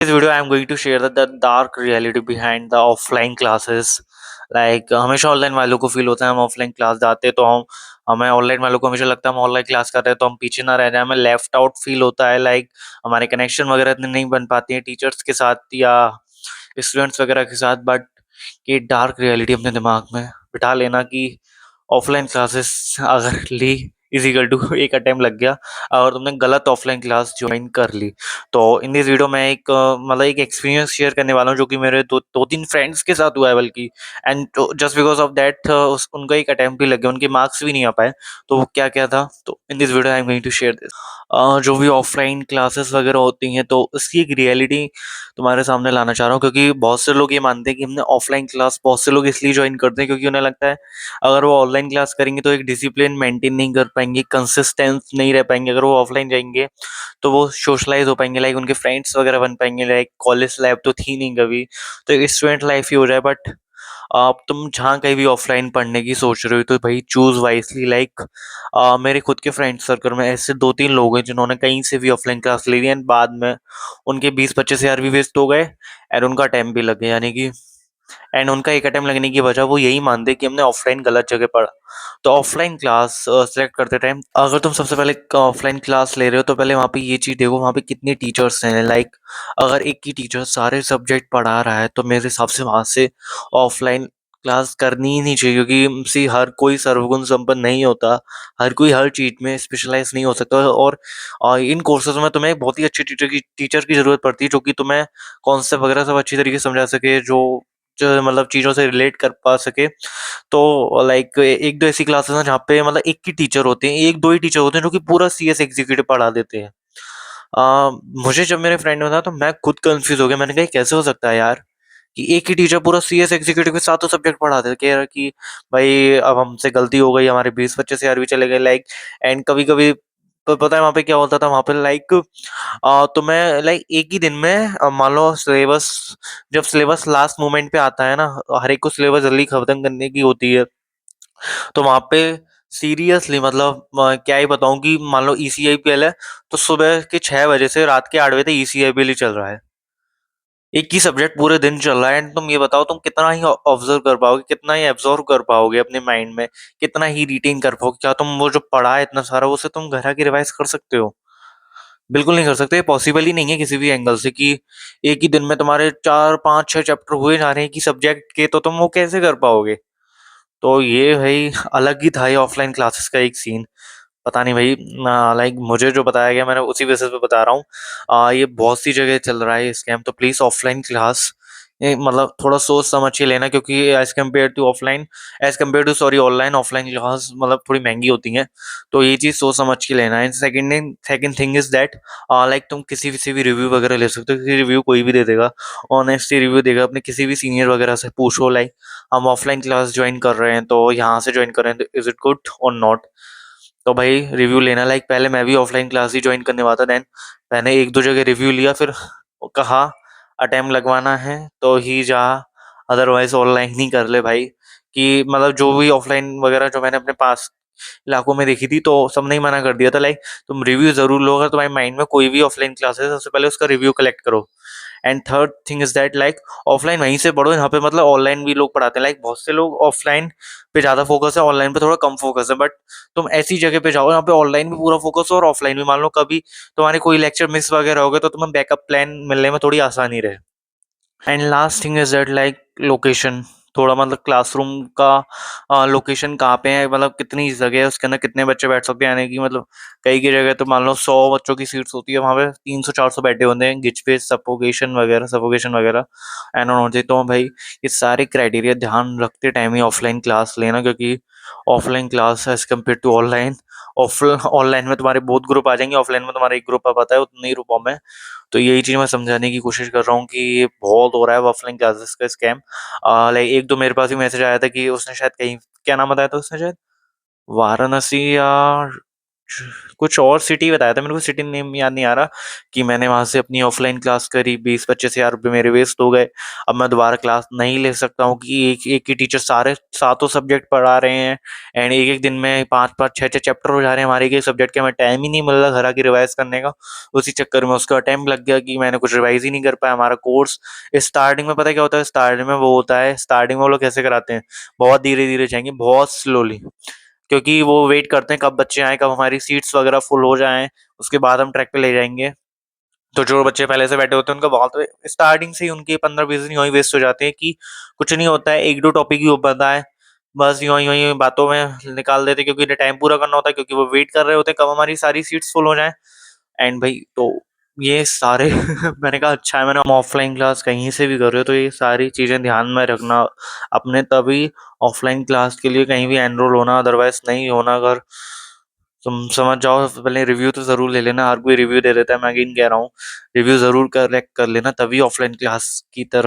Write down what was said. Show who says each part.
Speaker 1: This video I am going to share the dark reality behind the offline classes. हमेशा online वालों को feel होता है हम ऑफलाइन क्लास जाते हैं तो हम हमें ऑनलाइन वालों को हमेशा लगता है हम ऑनलाइन क्लास कर रहे हैं तो हम पीछे ना रह जाए, हमें लेफ्ट आउट फील होता है। हमारे कनेक्शन वगैरह इतने नहीं बन पाती हैं टीचर्स के साथ या स्टूडेंट्स वगैरह के साथ। बट ये डार्क रियलिटी अपने दिमाग में बिठा लेना कि ऑफलाइन क्लासेस अगर ली इजिकल टू एक अटेम्प्ट लग गया और तुमने गलत ऑफलाइन क्लास ज्वाइन कर ली। तो इन दिस वीडियो में मतलब एक एक्सपीरियंस शेयर करने वाला हूँ जो कि मेरे दो तीन फ्रेंड्स के साथ हुआ है बल्कि। And just because of that उनका एक अटेम्प्ट भी लग गया, उनके मार्क्स भी नहीं आ पाए। तो वो क्या क्या था, तो in this video I am going to share this. जो भी ऑफलाइन क्लासेस वगैरह होती हैं तो उसकी एक रियलिटी तुम्हारे सामने लाना चाह रहा हूँ, क्योंकि बहुत से लोग ये मानते हैं कि हमने ऑफलाइन क्लास बहुत से लोग इसलिए ज्वाइन करते हैं क्योंकि उन्हें लगता है अगर वो ऑनलाइन क्लास करेंगे तो एक डिसिप्लिन मेंटेन नहीं कर पाएंगे, कंसिस्टेंस नहीं रह पाएंगे। अगर वो ऑफलाइन जाएंगे तो वो सोशलाइज हो पाएंगे, उनके फ्रेंड्स वगैरह बन पाएंगे। कॉलेज लाइफ तो थी नहीं कभी, तो एक स्टूडेंट लाइफ ही हो जाए। बट आप तुम जहाँ कहीं भी ऑफलाइन पढ़ने की सोच रहे हो तो भाई चूज वाइसली। मेरे खुद के फ्रेंड सर्कल में ऐसे दो तीन लोग हैं जिन्होंने कहीं से भी ऑफलाइन क्लास ले ली एंड बाद में उनके 20-25 हजार भी वेस्ट हो गए एंड उनका टाइम भी लग गया। यानी कि एंड उनका एक अटेम्प्ट लगने की वजह वो यही मानते कि हमने ऑफलाइन गलत जगह पढ़ा। तो ऑफलाइन क्लास सेलेक्ट करते टाइम अगर तुम सबसे पहले ऑफलाइन क्लास ले रहे हो तो पहले वहाँ पे ये चीज़ देखो वहाँ पे कितने टीचर्स हैं। अगर एक ही टीचर सारे सब्जेक्ट पढ़ा रहा है तो मेरे हिसाब से वहाँ से ऑफलाइन क्लास करनी ही नहीं चाहिए, क्योंकि सी हर कोई सर्वगुण संपन्न नहीं होता, हर कोई हर चीज में स्पेशलाइज नहीं हो सकता। और इन कोर्सेज में तुम्हें बहुत ही अच्छे टीचर की जरूरत पड़ती है जो कि तुम्हें कॉन्सेप्ट वगैरह सब अच्छी तरीके से समझा सके, जो मतलब चीज़ों से रिलेट कर पा सके। तो एक दो ऐसी क्लासेस हैं जहाँ पे मतलब एक ही टीचर होते हैं, एक दो ही टीचर होते हैं जो कि पूरा सीएस एग्जीक्यूटिव पढ़ा देते हैं। मुझे जब मेरे फ्रेंड ने बताया तो मैं खुद कंफ्यूज हो गया। मैंने कहा ये कैसे हो सकता है यार कि एक ही टीचर पूरा सीएस एग्जीक्यूटिव के सातों सब्जेक्ट पढ़ा दे। कह रहा कि भाई अब हमसे गलती हो गई, हमारे 20-25 हजार भी चले गए। एंड कभी कभी पता है वहाँ पे क्या होता था वहाँ पे तो मैं एक ही दिन में मान लो सिलेबस, जब सिलेबस लास्ट मोमेंट पे आता है ना, हर एक को सिलेबस जल्दी खत्म करने की होती है। तो वहाँ पे सीरियसली मतलब क्या ही बताऊं कि मान लो ईसीआईपीएल है तो सुबह के 6 बजे से रात के 8 बजे तक ईसीआईपीएल ही चल रहा है। एक ही सब्जेक्ट पूरे दिन चल रहा है एंड तुम ये बताओ तुम कितना ही ऑब्जर्व कर पाओगे, कितना ही एब्जॉर्व कर पाओगे अपने माइंड में, कितना ही रिटेन कर पाओगे। क्या तुम वो जो पढ़ा है इतना सारा उसे तुम घर आके रिवाइज कर सकते हो? बिल्कुल नहीं कर सकते। पॉसिबल ही नहीं है किसी भी एंगल से कि एक ही दिन में तुम्हारे 4 5 6 चैप्टर हुए जा रहे हैं कि सब्जेक्ट के, तो तुम वो कैसे कर पाओगे? तो ये भाई अलग ही था ये ऑफलाइन क्लासेस का एक सीन। पता नहीं भाई, मुझे जो बताया गया मैंने उसी बेसिस पे बता रहा हूँ। ये बहुत सी जगह चल रहा है स्कैम, तो प्लीज ऑफलाइन क्लास मतलब थोड़ा सोच समझ के लेना, क्योंकि as compare to sorry online, offline class मतलब थोड़ी महंगी होती हैं। तो ये चीज सोच समझ के लेना है। सेकंड थिंग इज दैट तुम किसी से भी रिव्यू वगैरह ले सकते हो, किसी रिव्यू कोई भी दे देगा, ऑनेस्टली रिव्यू देगा। अपने किसी भी सीनियर वगैरह से पूछो हम ऑफलाइन क्लास ज्वाइन कर रहे हैं तो यहाँ से ज्वाइन कर रहे हैं तो इज इट गुड और नॉट। तो भाई रिव्यू लेना। पहले मैं भी ऑफलाइन क्लास ही ज्वाइन करने वाला था, देन मैंने एक दो जगह रिव्यू लिया, फिर कहा अटेम्प्ट लगवाना है तो ही जा, अदरवाइज ऑनलाइन ही कर ले भाई। कि मतलब जो भी ऑफलाइन वगैरह जो मैंने अपने पास इलाकों में देखी थी तो सबने ही मना कर दिया था तुम रिव्यू जरूर लो, अगर तुम्हारे माइंड में कोई भी ऑफलाइन क्लास है सबसे पहले उसका रिव्यू कलेक्ट करो। And third thing is that offline वहीं से पढ़ो, यहाँ पे मतलब ऑनलाइन भी लोग पढ़ाते हैं। बहुत से लोग ऑफलाइन पे ज्यादा फोकस है, ऑनलाइन पे थोड़ा कम फोकस है। बट तुम ऐसी जगह पे जाओ यहाँ पे ऑनलाइन भी पूरा फोकस हो और ऑफलाइन भी। मान लो कभी तुम्हारे कोई लेक्चर मिस वगैरह हो गए तो तुम्हें बैकअप प्लान मिलने में थोड़ी आसानी रहे। And last thing is that location, थोड़ा मतलब क्लासरूम का लोकेशन कहाँ पे है, मतलब कितनी जगह है उसके अंदर, कितने बच्चे बैठ सकते हैं। यानी कि मतलब कई की जगह तो मान लो 100 बच्चों की सीट्स होती है, वहाँ पे 300-400 बैठे होते हैं, गिच पे सफोकेशन वगैरह एंड होती। तो भाई ये सारे क्राइटेरिया ध्यान रखते टाइम ही ऑफलाइन क्लास लेना, क्योंकि offline class as compare to online, online में तुम्हारे बहुत ग्रुप आ जाएंगे, ऑफलाइन में तुम्हारा एक ग्रुप आ पाता है उतने ही ग्रुपों में। तो यही चीज मैं समझाने की कोशिश कर रहा हूँ कि ये बहुत हो रहा है ऑफलाइन क्लासेस का स्कैम। एक दो मेरे पास भी मैसेज आया था कि उसने शायद कहीं, क्या नाम बताया था उसने, शायद वाराणसी या कुछ और सिटी बताया था, मेरे को सिटी नेम याद नहीं आ रहा। कि मैंने वहां से अपनी ऑफलाइन क्लास करी, 20-25 हज़ार रुपये मेरे वेस्ट हो गए। अब मैं दोबारा क्लास नहीं ले सकता हूँ कि एक एक ही टीचर सारे सातों सब्जेक्ट पढ़ा रहे हैं। एंड एक एक दिन में 5-5 6-6 चैप्टर हो जा रहे हैं हमारे, एक एक सब्जेक्ट के। हमें टाइम ही नहीं मिल रहा घर आके रिवाइज करने का। उसी चक्कर में उसका टाइम लग गया कि मैंने कुछ रिवाइज ही नहीं कर पाया हमारा कोर्स। स्टार्टिंग में पता है क्या होता है, स्टार्टिंग में वो होता है, स्टार्टिंग में वो लोग कैसे कराते हैं, बहुत धीरे धीरे जाएंगे, बहुत स्लोली। क्योंकि वो वेट करते हैं कब बच्चे आए, कब हमारी सीट्स वगैरह फुल हो जाएं, उसके बाद हम ट्रैक पे ले जाएंगे। तो जो बच्चे पहले से बैठे होते हैं उनका बहुत स्टार्टिंग से ही उनके 15-20 दिन यूं ही वेस्ट हो जाते हैं कि कुछ नहीं होता है, एक दो टॉपिक ही हो पाता है, बस यूं ही बातों में निकाल देते हैं, क्योंकि इन्हें टाइम पूरा करना होता है, क्योंकि वो वेट कर रहे होते हैं कब हमारी सारी सीट्स फुल हो जाएं। एंड भाई तो ये सारे मैंने कहा अच्छा है, मैंने हम ऑफलाइन क्लास कहीं से भी कर रहे हो तो ये सारी चीजें ध्यान में रखना अपने, तभी ऑफलाइन क्लास के लिए कहीं भी एनरोल होना, अदरवाइज नहीं होना। अगर तुम समझ जाओ, पहले रिव्यू तो जरूर ले लेना, हर कोई रिव्यू दे देता है, मैं अगेन कह रहा हूँ रिव्यू जरूर करेक्ट कर लेना, तभी ऑफलाइन क्लास की तरफ